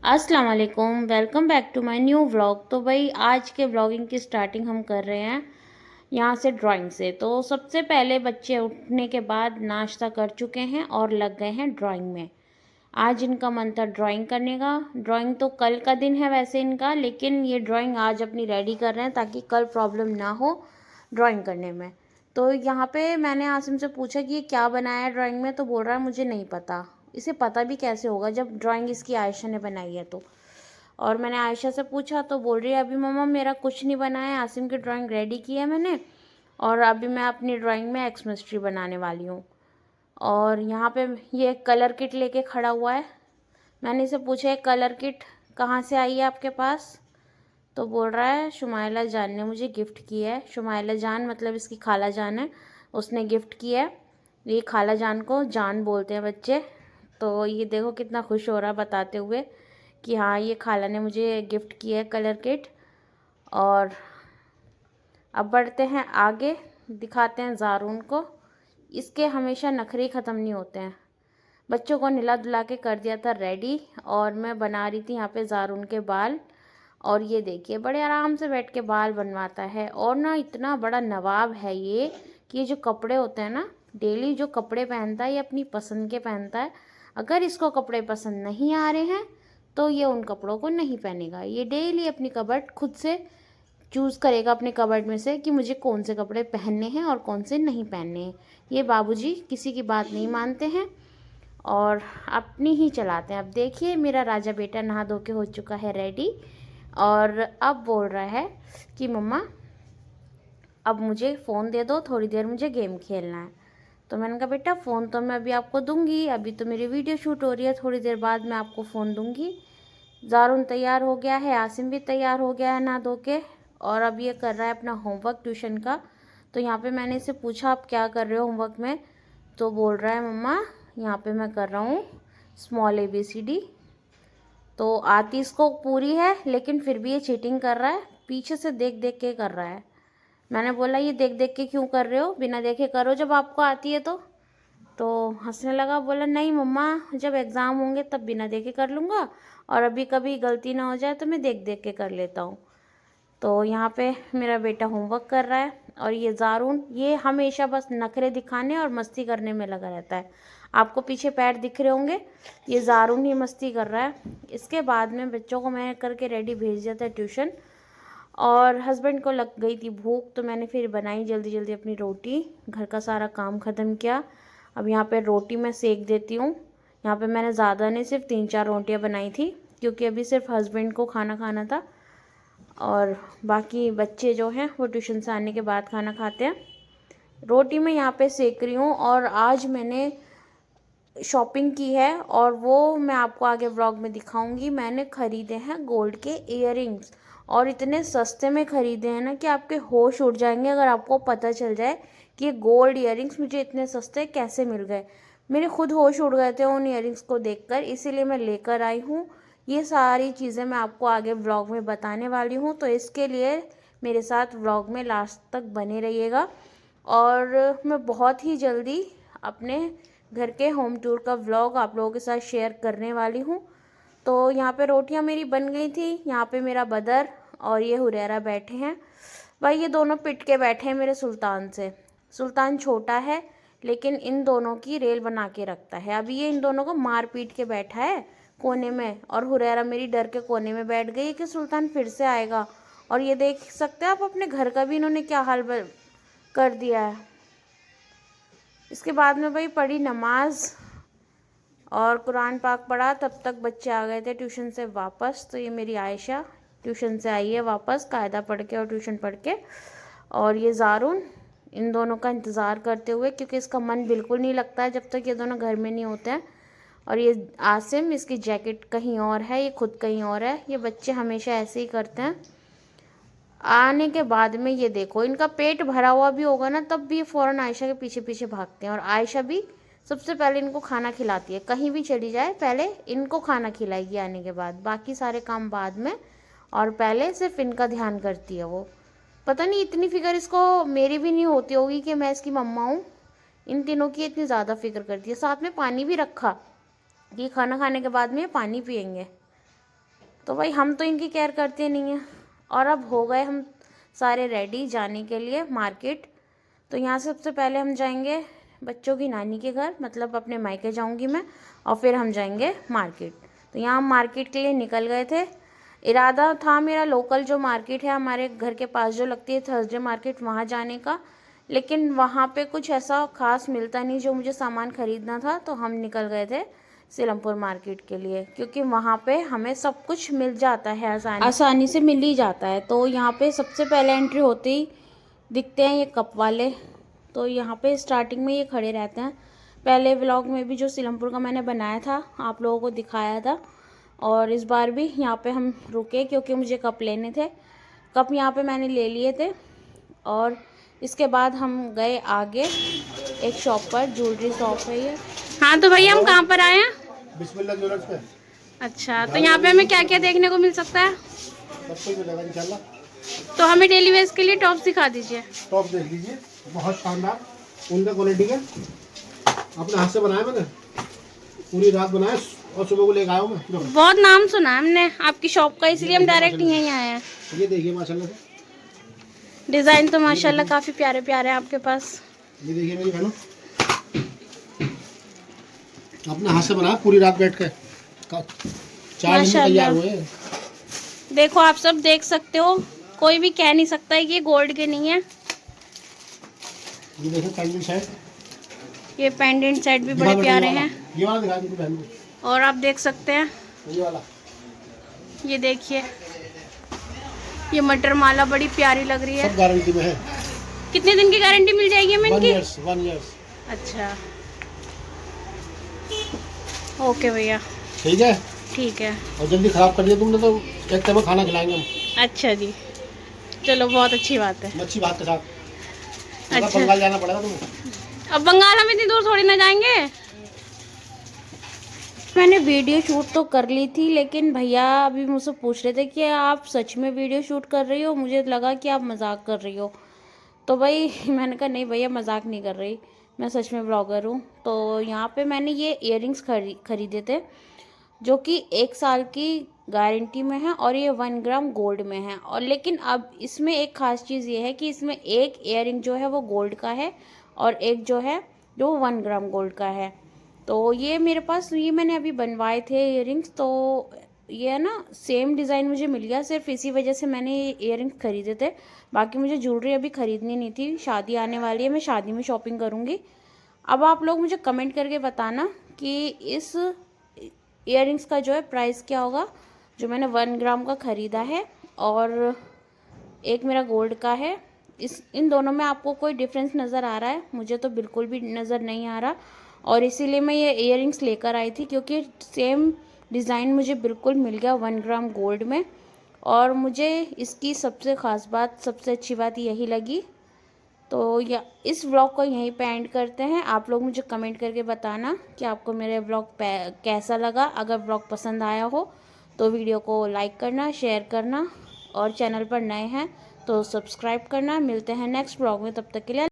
अस्सलाम वालेकुम, welcome back to my new vlog. तो भाई आज के व्लॉगिंग की स्टार्टिंग हम कर रहे हैं यहाँ से ड्राइंग से। तो सबसे पहले बच्चे उठने के बाद नाश्ता कर चुके हैं और लग गए हैं ड्राइंग में। आज इनका मन था ड्राइंग करने का। ड्राइंग तो कल का दिन है वैसे इनका, लेकिन ये ड्राइंग आज अपनी रेडी कर रहे हैं ताकि कल प्रॉब्लम ना हो ड्राइंग करने में। तो यहाँ पे मैंने आसिम से पूछा कि ये क्या बनाया है ड्राइंग में, तो बोल रहा है मुझे नहीं पता। इसे पता भी कैसे होगा जब ड्राइंग इसकी आयशा ने बनाई है तो। और मैंने आयशा से पूछा तो बोल रही है अभी मम्मा मेरा कुछ नहीं बना है, आसिम की ड्राइंग रेडी की है मैंने और अभी मैं अपनी ड्राइंग में एक्समिस्ट्री बनाने वाली हूँ। और यहाँ पे ये कलर किट लेके खड़ा हुआ है। मैंने इसे पूछा एक कलर किट कहाँ से आई है आपके पास, तो बोल रहा है शुमाइला जान ने मुझे गिफ्ट की है। शुमाइला जान मतलब इसकी खाला जान है, उसने गिफ्ट की है। ये खाला जान को जान बोलते हैं बच्चे। तो ये देखो कितना खुश हो रहा है बताते हुए कि हाँ ये खाला ने मुझे गिफ्ट किया है कलर किट। और अब बढ़ते हैं आगे, दिखाते हैं ज़ारून को। इसके हमेशा नखरे ख़त्म नहीं होते हैं। बच्चों को नहला धुला के कर दिया था रेडी और मैं बना रही थी यहाँ पे ज़ारून के बाल। और ये देखिए बड़े आराम से बैठ के बाल बनवाता है। और ना इतना बड़ा नवाब है ये कि ये जो कपड़े होते हैं ना, डेली जो कपड़े पहनता है ये अपनी पसंद के पहनता है। अगर इसको कपड़े पसंद नहीं आ रहे हैं तो ये उन कपड़ों को नहीं पहनेगा। ये डेली अपनी कबर्ड खुद से चूज़ करेगा अपने कबर्ड में से कि मुझे कौन से कपड़े पहनने हैं और कौन से नहीं पहनने हैं। ये बाबूजी किसी की बात नहीं मानते हैं और अपनी ही चलाते हैं। अब देखिए मेरा राजा बेटा नहा धो के हो चुका है रेडी और अब बोल रहा है कि मम्मा अब मुझे फ़ोन दे दो, थोड़ी देर मुझे गेम खेलना है। तो मैंने कहा बेटा फ़ोन तो मैं अभी आपको दूंगी, अभी तो मेरी वीडियो शूट हो रही है, थोड़ी देर बाद मैं आपको फ़ोन दूंगी। ज़ारून तैयार हो गया है, आसिम भी तैयार हो गया है नहा धो के और अब ये कर रहा है अपना होमवर्क ट्यूशन का। तो यहाँ पे मैंने इससे पूछा आप क्या कर रहे हो होमवर्क में, तो बोल रहा है मम्मा यहाँ पे मैं कर रहा हूँ स्मॉल ABCD। तो आती इसको पूरी है लेकिन फिर भी ये चीटिंग कर रहा है, पीछे से देख देख के कर रहा है। मैंने बोला ये देख देख के क्यों कर रहे हो, बिना देखे करो जब आपको आती है तो हंसने लगा। बोला नहीं मम्मा जब एग्ज़ाम होंगे तब बिना देखे कर लूँगा और अभी कभी गलती ना हो जाए तो मैं देख देख के कर लेता हूँ। तो यहाँ पे मेरा बेटा होमवर्क कर रहा है और ये ज़ारून ये हमेशा बस नखरे दिखाने और मस्ती करने में लगा रहता है। आपको पीछे पैर दिख रहे होंगे, ये ज़ारून ही मस्ती कर रहा है। इसके बाद में बच्चों को मैं करके रेडी भेज दिया था ट्यूशन और हस्बैंड को लग गई थी भूख तो मैंने फिर बनाई जल्दी जल्दी अपनी रोटी, घर का सारा काम ख़त्म किया। अब यहाँ पे रोटी मैं सेक देती हूँ। यहाँ पे मैंने ज़्यादा नहीं, सिर्फ 3-4 रोटियाँ बनाई थी क्योंकि अभी सिर्फ हस्बैंड को खाना खाना था और बाकी बच्चे जो हैं वो ट्यूशन से आने के बाद खाना खाते हैं। रोटी मैं यहाँ पे सेक रही हूँ और आज मैंने शॉपिंग की है और वो मैं आपको आगे व्लॉग में दिखाऊंगी। मैंने ख़रीदे हैं गोल्ड के इयररिंग्स और इतने सस्ते में ख़रीदे हैं ना कि आपके होश उड़ जाएंगे अगर आपको पता चल जाए कि ये गोल्ड इयररिंग्स मुझे इतने सस्ते कैसे मिल गए। मेरे खुद होश उड़ गए थे उन इयररिंग्स को देखकर, इसीलिए मैं लेकर आई हूँ। ये सारी चीज़ें मैं आपको आगे व्लॉग में बताने वाली हूँ, तो इसके लिए मेरे साथ व्लॉग में लास्ट तक बने रहिएगा। और मैं बहुत ही जल्दी अपने घर के होम टूर का व्लॉग आप लोगों के साथ शेयर करने वाली हूँ। तो यहाँ पे रोटियाँ मेरी बन गई थी। यहाँ पे मेरा बदर और ये हुरैरा बैठे हैं। भाई ये दोनों पिट के बैठे हैं मेरे सुल्तान से। सुल्तान छोटा है लेकिन इन दोनों की रेल बना के रखता है। अभी ये इन दोनों को मार पीट के बैठा है कोने में और हुरैरा मेरी डर के कोने में बैठ गई कि सुल्तान फिर से आएगा। और ये देख सकते हैं आप अपने घर का भी इन्होंने क्या हाल कर दिया है। इसके बाद में भाई पढ़ी नमाज और कुरान पाक पढ़ा, तब तक बच्चे आ गए थे ट्यूशन से वापस। तो ये मेरी आयशा ट्यूशन से आई है वापस कायदा पढ़ के और ट्यूशन पढ़ के। और ये ज़ारून इन दोनों का इंतज़ार करते हुए, क्योंकि इसका मन बिल्कुल नहीं लगता है जब तक ये दोनों घर में नहीं होते हैं। और ये आसिम, इसकी जैकेट कहीं और है, ये खुद कहीं और है। ये बच्चे हमेशा ऐसे ही करते हैं। आने के बाद में ये देखो इनका पेट भरा हुआ भी होगा ना तब भी ये फ़ौरन आयशा के पीछे पीछे भागते हैं और आयशा भी सबसे पहले इनको खाना खिलाती है। कहीं भी चली जाए पहले इनको खाना खिलाएगी आने के बाद, बाकी सारे काम बाद में और पहले सिर्फ इनका ध्यान करती है वो। पता नहीं इतनी फ़िक्र इसको मेरी भी नहीं होती होगी कि मैं इसकी मम्मा हूँ। इन तीनों की इतनी ज़्यादा फिक्र करती है। साथ में पानी भी रखा कि खाना खाने के बाद में ये पानी पियेंगे। तो भाई हम तो इनकी केयर करते नहीं हैं। और अब हो गए हम सारे रेडी जाने के लिए मार्केट। तो यहाँ से सबसे पहले हम जाएंगे बच्चों की नानी के घर, मतलब अपने मायके जाऊँगी मैं, और फिर हम जाएंगे मार्केट। तो यहाँ हम मार्केट के लिए निकल गए थे। इरादा था मेरा लोकल जो मार्केट है हमारे घर के पास जो लगती है थर्सडे मार्केट, वहाँ जाने का, लेकिन वहाँ पे कुछ ऐसा खास मिलता नहीं जो मुझे सामान ख़रीदना था। तो हम निकल गए थे सीलमपुर मार्केट के लिए, क्योंकि वहाँ पे हमें सब कुछ मिल जाता है, आसानी से मिल ही जाता है। तो यहाँ पे सबसे पहले एंट्री होते ही दिखते हैं ये कप वाले। तो यहाँ पे स्टार्टिंग में ये खड़े रहते हैं। पहले व्लॉग में भी जो सीलमपुर का मैंने बनाया था आप लोगों को दिखाया था, और इस बार भी यहाँ पे हम रुके क्योंकि मुझे कप लेने थे। कप यहाँ पे मैंने ले लिए थे, और इसके बाद हम गए आगे एक शॉप पर, ज्वेलरी शॉप है ये। हाँ तो भैया हम कहाँ पर आए हैं? बिस्मिल्लाह ज्वेलर्स पे। अच्छा, तो यहाँ पे हमें क्या क्या देखने को मिल सकता है? सब कुछ मिलेगा इंशाल्लाह। तो हमें डेली वेयर्स के लिए टॉप्स दिखा दीजिए। टॉप देख लीजिए, बहुत शानदार उनका क्वालिटी का, अपने हाथ से बनाया मैंने, पूरी रात बनाया और सुबह को लेकर आया हूँ मैं। बहुत नाम सुना है हमने आपकी शॉप का, इसलिए हम डायरेक्ट यहीं आए हैं। ये देखिए माशाल्लाह से, डिज़ाइन तो माशाल्लाह काफ़ी प्यारे प्यारे हैं आपके पास। ये देखिए मेरी बहनों, अपने हाथ से बनाया, पूरी रात बैठ के 4 दिन में तैयार हुए। देखो आप सब देख सकते हो, कोई भी कह नहीं सकता है कि ये गोल्ड के नहीं है। ये देखो पेंडेंट सेट, ये पेंडेंट सेट भी बड़े प्यारे हैं। ये वाला दिखा दीजिए बहन को। और आप देख सकते हैं ये वाला, ये देखिए, ये मटर माला बड़ी प्यारी लग रही है। सब गारंटी में है। कितने दिन की गारंटी मिल जाएगी हमें इनकी? 1 ईयर। अच्छा, ओके भैया, ठीक है। ठीक है। और जल्दी खराब कर दिया तुमने तो एक टाइम खाना खिलाएंगे हम। अच्छा जी, चलो बहुत अच्छी बात है। मच्छी भात के साथ। अच्छा, बंगाल जाना पड़ेगा तुम्हें। अब बंगाल हम इतनी दूर थोड़ी ना जाएंगे। मैंने वीडियो शूट तो कर ली थी, लेकिन भैया अभी मुझसे पूछ रहे थे कि आप सच में वीडियो शूट कर रही हो, मुझे लगा कि आप मजाक कर रही हो। तो भाई मैंने कहा नहीं भैया मजाक नहीं कर रही, मैं सच में ब्लॉगर हूँ। तो यहाँ पे मैंने ये इयररिंग्स खरीदे थे जो कि 1 साल की गारंटी में है, और ये 1 ग्राम गोल्ड में है। और लेकिन अब इसमें एक ख़ास चीज़ ये है कि इसमें एक इयररिंग जो है वो गोल्ड का है, और एक जो है जो 1 ग्राम गोल्ड का है। तो ये मेरे पास, ये मैंने अभी बनवाए थे इयररिंग्स, तो ये है ना सेम डिज़ाइन मुझे मिल गया, सिर्फ इसी वजह से मैंने ये इयररिंग्स खरीदे थे। बाकी मुझे ज्वेलरी अभी ख़रीदनी नहीं थी, शादी आने वाली है, मैं शादी में शॉपिंग करूँगी। अब आप लोग मुझे कमेंट करके बताना कि इस इयररिंग्स का जो है प्राइस क्या होगा, जो मैंने 1 ग्राम का ख़रीदा है और एक मेरा गोल्ड का है। इन दोनों में आपको कोई डिफरेंस नज़र आ रहा है? मुझे तो बिल्कुल भी नज़र नहीं आ रहा, और इसीलिए मैं ये इयररिंग्स लेकर आई थी, क्योंकि सेम डिज़ाइन मुझे बिल्कुल मिल गया 1 ग्राम गोल्ड में। और मुझे इसकी सबसे ख़ास बात, सबसे अच्छी बात यही लगी। तो या इस व्लॉग को यहीं पे एंड करते हैं। आप लोग मुझे कमेंट करके बताना कि आपको मेरे व्लॉग कैसा लगा। अगर व्लॉग पसंद आया हो तो वीडियो को लाइक करना, शेयर करना, और चैनल पर नए हैं तो सब्सक्राइब करना। मिलते हैं नेक्स्ट व्लॉग में, तब तक के लिए।